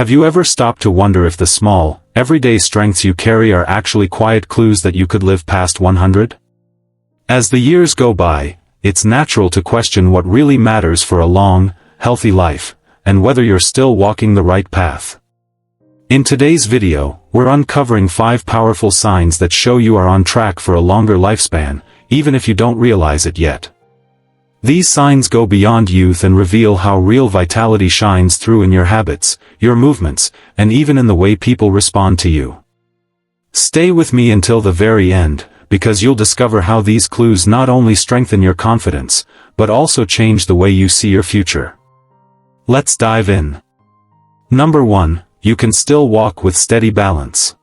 Have you ever stopped to wonder if the small, everyday strengths you carry are actually quiet clues that you could live past 100? As the years go by, it's natural to question what really matters for a long, healthy life, and whether you're still walking the right path. In today's video, we're uncovering 5 powerful signs that show you are on track for a longer lifespan, even if you don't realize it yet. These signs go beyond youth and reveal how real vitality shines through in your habits, your movements, and even in the way people respond to you. Stay with me until the very end, because you'll discover how these clues not only strengthen your confidence, but also change the way you see your future. Let's dive in. Number 1. You can still walk with steady balance.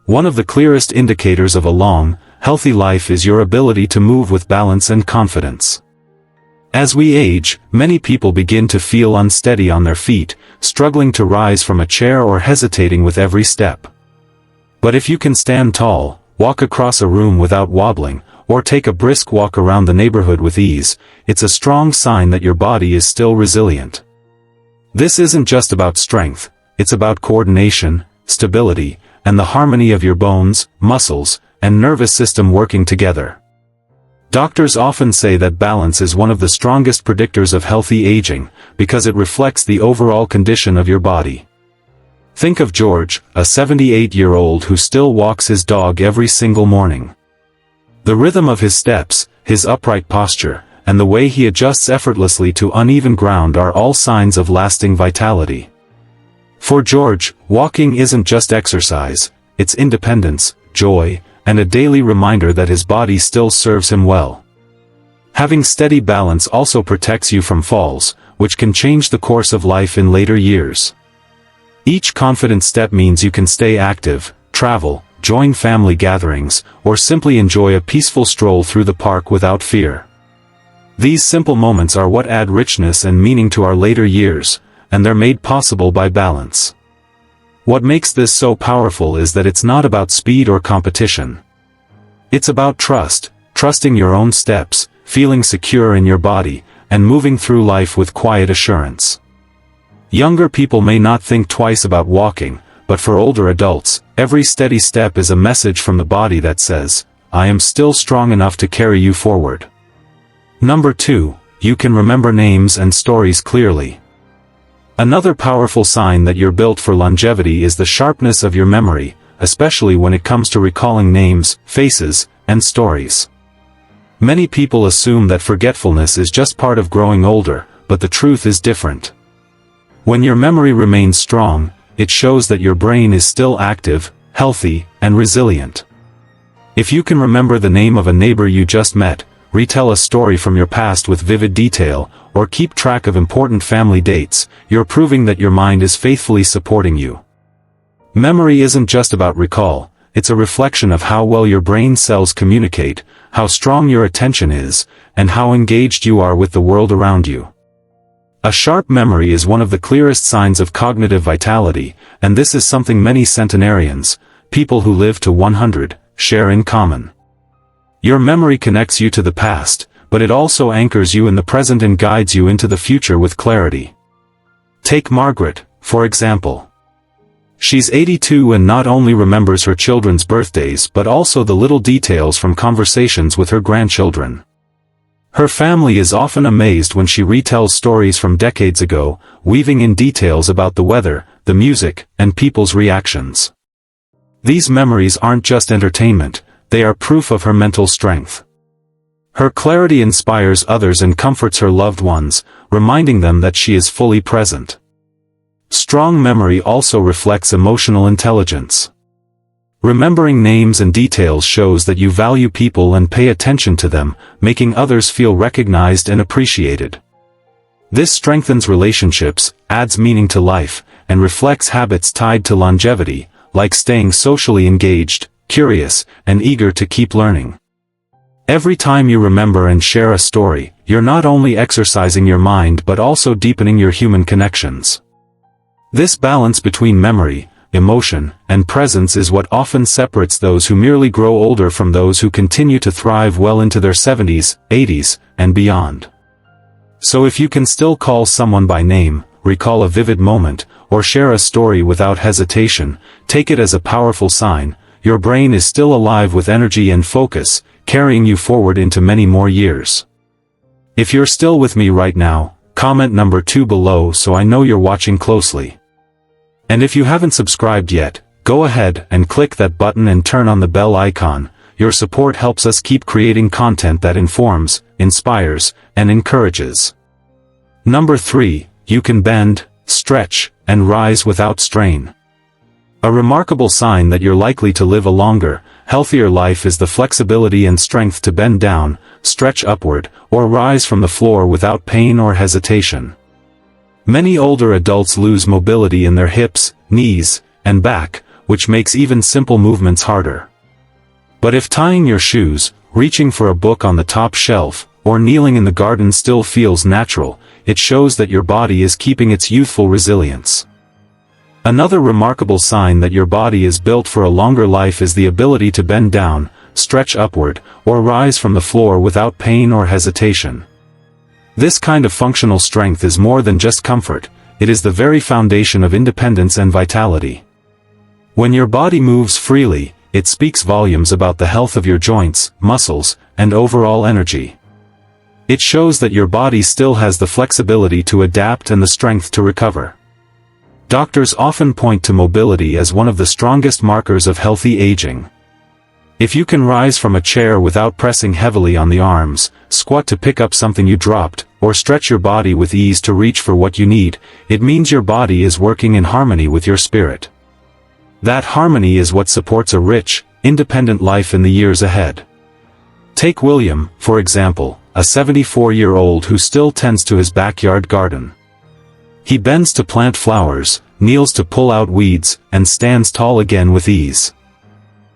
One of the clearest indicators of a long, healthy life is your ability to move with balance and confidence. As we age, many people begin to feel unsteady on their feet, struggling to rise from a chair or hesitating with every step. But if you can stand tall, walk across a room without wobbling, or take a brisk walk around the neighborhood with ease, it's a strong sign that your body is still resilient. This isn't just about strength. It's about coordination, stability, and the harmony of your bones, muscles, and nervous system working together. Doctors often say that balance is one of the strongest predictors of healthy aging, because it reflects the overall condition of your body. Think of George, a 78-year-old who still walks his dog every single morning. The rhythm of his steps, his upright posture, and the way he adjusts effortlessly to uneven ground are all signs of lasting vitality. For George, walking isn't just exercise, it's independence, joy, and a daily reminder that his body still serves him well. Having steady balance also protects you from falls, which can change the course of life in later years. Each confident step means you can stay active, travel, join family gatherings, or simply enjoy a peaceful stroll through the park without fear. These simple moments are what add richness and meaning to our later years, and they're made possible by balance. What makes this so powerful is that it's not about speed or competition. It's about trust, trusting your own steps, feeling secure in your body, and moving through life with quiet assurance. Younger people may not think twice about walking, but for older adults, every steady step is a message from the body that says, "I am still strong enough to carry you forward." Number 2. You can remember names and stories clearly. Another powerful sign that you're built for longevity is the sharpness of your memory, especially when it comes to recalling names, faces, and stories. Many people assume that forgetfulness is just part of growing older, but the truth is different. When your memory remains strong, it shows that your brain is still active, healthy, and resilient. If you can remember the name of a neighbor you just met, retell a story from your past with vivid detail, or keep track of important family dates, you're proving that your mind is faithfully supporting you. Memory isn't just about recall, it's a reflection of how well your brain cells communicate, how strong your attention is, and how engaged you are with the world around you. A sharp memory is one of the clearest signs of cognitive vitality, and this is something many centenarians, people who live to 100, share in common. Your memory connects you to the past, but it also anchors you in the present and guides you into the future with clarity. Take Margaret, for example. She's 82 and not only remembers her children's birthdays but also the little details from conversations with her grandchildren. Her family is often amazed when she retells stories from decades ago, weaving in details about the weather, the music, and people's reactions. These memories aren't just entertainment, they are proof of her mental strength. Her clarity inspires others and comforts her loved ones, reminding them that she is fully present. Strong memory also reflects emotional intelligence. Remembering names and details shows that you value people and pay attention to them, making others feel recognized and appreciated. This strengthens relationships, adds meaning to life, and reflects habits tied to longevity, like staying socially engaged, curious, and eager to keep learning. Every time you remember and share a story, you're not only exercising your mind but also deepening your human connections. This balance between memory, emotion, and presence is what often separates those who merely grow older from those who continue to thrive well into their 70s, 80s, and beyond. So if you can still call someone by name, recall a vivid moment, or share a story without hesitation, take it as a powerful sign. Your brain is still alive with energy and focus, carrying you forward into many more years. If you're still with me right now, comment number 2 below so I know you're watching closely. And if you haven't subscribed yet, go ahead and click that button and turn on the bell icon. Your support helps us keep creating content that informs, inspires, and encourages. Number 3, you can bend, stretch, and rise without strain. A remarkable sign that you're likely to live a longer, healthier life is the flexibility and strength to bend down, stretch upward, or rise from the floor without pain or hesitation. Many older adults lose mobility in their hips, knees, and back, which makes even simple movements harder. But if tying your shoes, reaching for a book on the top shelf, or kneeling in the garden still feels natural, it shows that your body is keeping its youthful resilience. Another remarkable sign that your body is built for a longer life is the ability to bend down, stretch upward, or rise from the floor without pain or hesitation. This kind of functional strength is more than just comfort, it is the very foundation of independence and vitality. When your body moves freely, it speaks volumes about the health of your joints, muscles, and overall energy. It shows that your body still has the flexibility to adapt and the strength to recover. Doctors often point to mobility as one of the strongest markers of healthy aging. If you can rise from a chair without pressing heavily on the arms, squat to pick up something you dropped, or stretch your body with ease to reach for what you need, it means your body is working in harmony with your spirit. That harmony is what supports a rich, independent life in the years ahead. Take William, for example, a 74-year-old who still tends to his backyard garden. He bends to plant flowers, kneels to pull out weeds, and stands tall again with ease.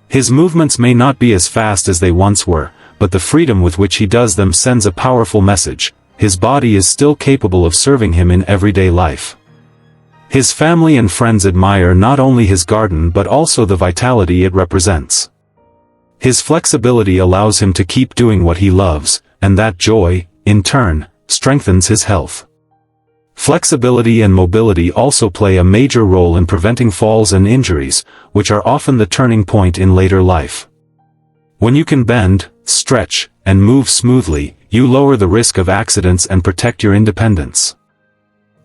His movements may not be as fast as they once were, but the freedom with which he does them sends a powerful message. His body is still capable of serving him in everyday life. His family and friends admire not only his garden but also the vitality it represents. His flexibility allows him to keep doing what he loves, and that joy, in turn, strengthens his health. Flexibility and mobility also play a major role in preventing falls and injuries, which are often the turning point in later life. When you can bend, stretch, and move smoothly, you lower the risk of accidents and protect your independence.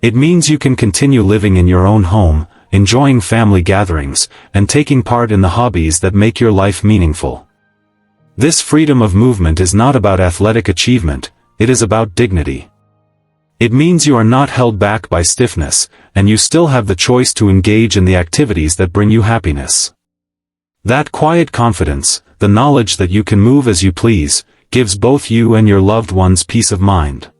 It means you can continue living in your own home, enjoying family gatherings, and taking part in the hobbies that make your life meaningful. This freedom of movement is not about athletic achievement, it is about dignity. It means you are not held back by stiffness, and you still have the choice to engage in the activities that bring you happiness. That quiet confidence, the knowledge that you can move as you please, gives both you and your loved ones peace of mind.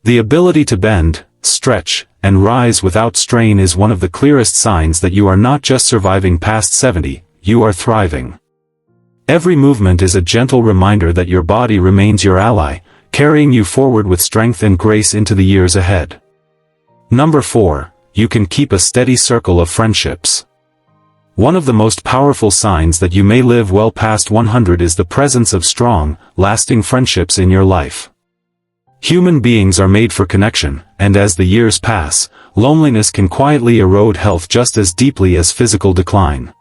The ability to bend, stretch, and rise without strain is one of the clearest signs that you are not just surviving past 70, you are thriving. Every movement is a gentle reminder that your body remains your ally, carrying you forward with strength and grace into the years ahead. Number 4, you can keep a steady circle of friendships. One of the most powerful signs that you may live well past 100 is the presence of strong, lasting friendships in your life. Human beings are made for connection, and as the years pass, loneliness can quietly erode health just as deeply as physical decline.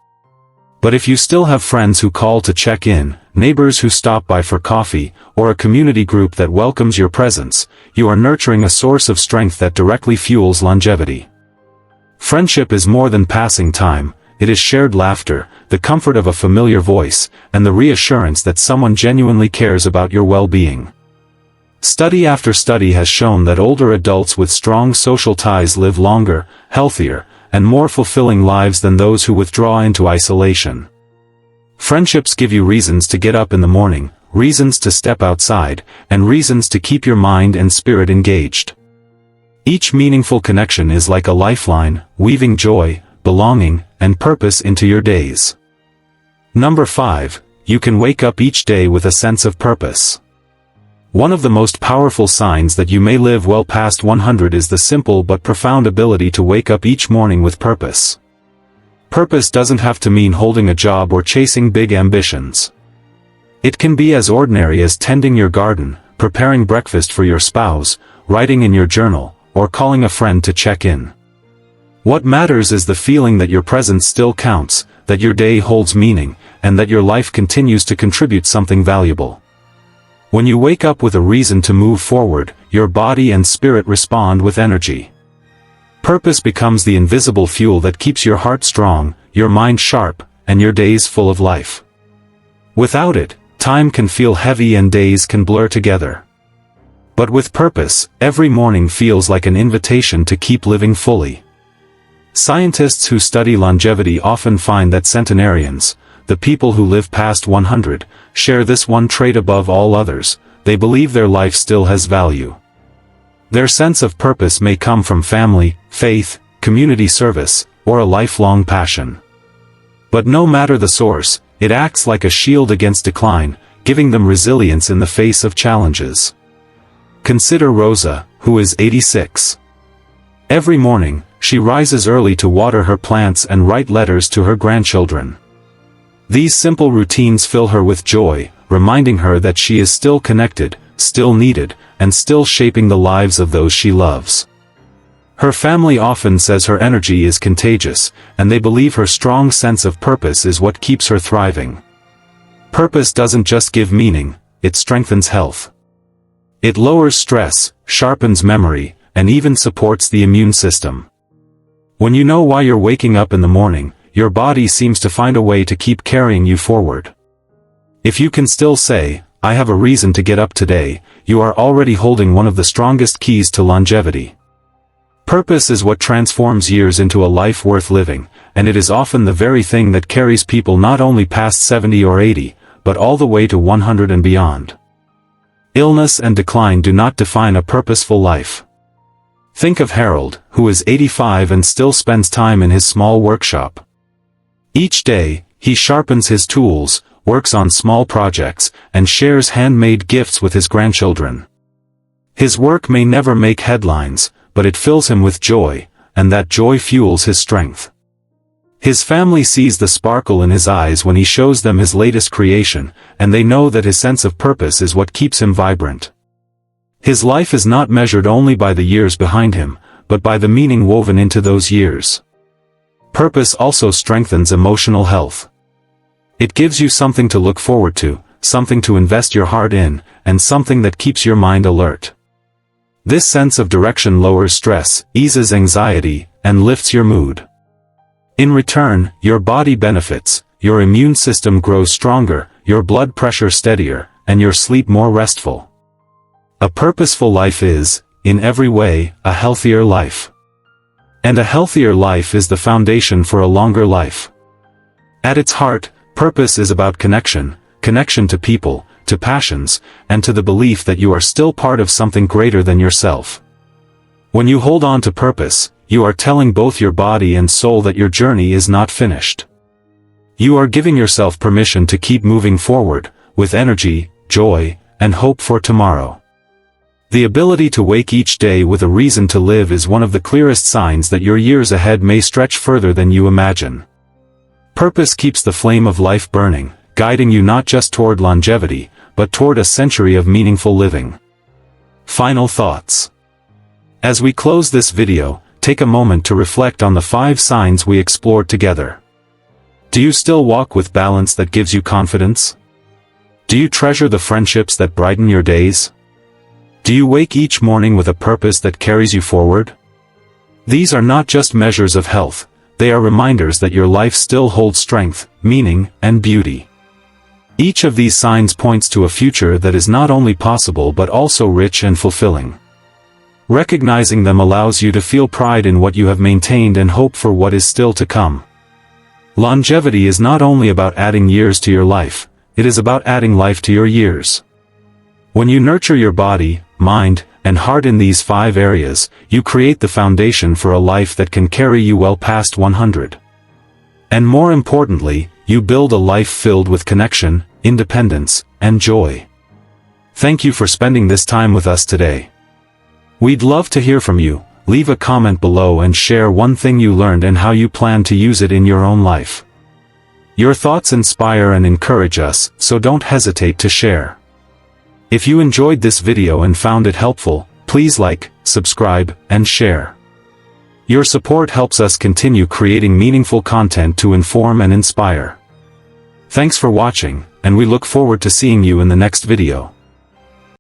But if you still have friends who call to check in, neighbors who stop by for coffee, or a community group that welcomes your presence, you are nurturing a source of strength that directly fuels longevity. Friendship is more than passing time, it is shared laughter, the comfort of a familiar voice, and the reassurance that someone genuinely cares about your well-being. Study after study has shown that older adults with strong social ties live longer, healthier, and more fulfilling lives than those who withdraw into isolation. Friendships give you reasons to get up in the morning, reasons to step outside, and reasons to keep your mind and spirit engaged. Each meaningful connection is like a lifeline, weaving joy, belonging, and purpose into your days. Number 5, you can wake up each day with a sense of purpose. One of the most powerful signs that you may live well past 100 is the simple but profound ability to wake up each morning with purpose. Purpose doesn't have to mean holding a job or chasing big ambitions. It can be as ordinary as tending your garden, preparing breakfast for your spouse, writing in your journal, or calling a friend to check in. What matters is the feeling that your presence still counts, that your day holds meaning, and that your life continues to contribute something valuable. When you wake up with a reason to move forward, your body and spirit respond with energy. Purpose becomes the invisible fuel that keeps your heart strong, your mind sharp, and your days full of life. Without it, time can feel heavy and days can blur together. But with purpose, every morning feels like an invitation to keep living fully. Scientists who study longevity often find that centenarians, the people who live past 100, share this one trait above all others: they believe their life still has value. Their sense of purpose may come from family, faith, community service, or a lifelong passion. But no matter the source, it acts like a shield against decline, giving them resilience in the face of challenges. Consider Rosa, who is 86. Every morning, she rises early to water her plants and write letters to her grandchildren. These simple routines fill her with joy, reminding her that she is still connected, still needed, and still shaping the lives of those she loves. Her family often says her energy is contagious, and they believe her strong sense of purpose is what keeps her thriving. Purpose doesn't just give meaning, it strengthens health. It lowers stress, sharpens memory, and even supports the immune system. When you know why you're waking up in the morning, your body seems to find a way to keep carrying you forward. If you can still say, "I have a reason to get up today," you are already holding one of the strongest keys to longevity. Purpose is what transforms years into a life worth living, and it is often the very thing that carries people not only past 70 or 80, but all the way to 100 and beyond. Illness and decline do not define a purposeful life. Think of Harold, who is 85 and still spends time in his small workshop. Each day, he sharpens his tools, works on small projects, and shares handmade gifts with his grandchildren. His work may never make headlines, but it fills him with joy, and that joy fuels his strength. His family sees the sparkle in his eyes when he shows them his latest creation, and they know that his sense of purpose is what keeps him vibrant. His life is not measured only by the years behind him, but by the meaning woven into those years. Purpose also strengthens emotional health. It gives you something to look forward to, something to invest your heart in, and something that keeps your mind alert. This sense of direction lowers stress, eases anxiety, and lifts your mood. In return, your body benefits, your immune system grows stronger, your blood pressure steadier, and your sleep more restful. A purposeful life is, in every way, a healthier life. And a healthier life is the foundation for a longer life. At its heart, purpose is about connection, connection to people, to passions, and to the belief that you are still part of something greater than yourself. When you hold on to purpose, you are telling both your body and soul that your journey is not finished. You are giving yourself permission to keep moving forward, with energy, joy, and hope for tomorrow. The ability to wake each day with a reason to live is one of the clearest signs that your years ahead may stretch further than you imagine. Purpose keeps the flame of life burning, guiding you not just toward longevity, but toward a century of meaningful living. Final thoughts. As we close this video, take a moment to reflect on the 5 signs we explored together. Do you still walk with balance that gives you confidence? Do you treasure the friendships that brighten your days? Do you wake each morning with a purpose that carries you forward? These are not just measures of health, they are reminders that your life still holds strength, meaning, and beauty. Each of these signs points to a future that is not only possible but also rich and fulfilling. Recognizing them allows you to feel pride in what you have maintained and hope for what is still to come. Longevity is not only about adding years to your life, it is about adding life to your years. When you nurture your body, mind, and heart in these 5 areas, you create the foundation for a life that can carry you well past 100. And more importantly, you build a life filled with connection, independence, and joy. Thank you for spending this time with us today. We'd love to hear from you. Leave a comment below and share one thing you learned and how you plan to use it in your own life. Your thoughts inspire and encourage us, so don't hesitate to share. If you enjoyed this video and found it helpful, please like, subscribe, and share. Your support helps us continue creating meaningful content to inform and inspire. Thanks for watching, and we look forward to seeing you in the next video.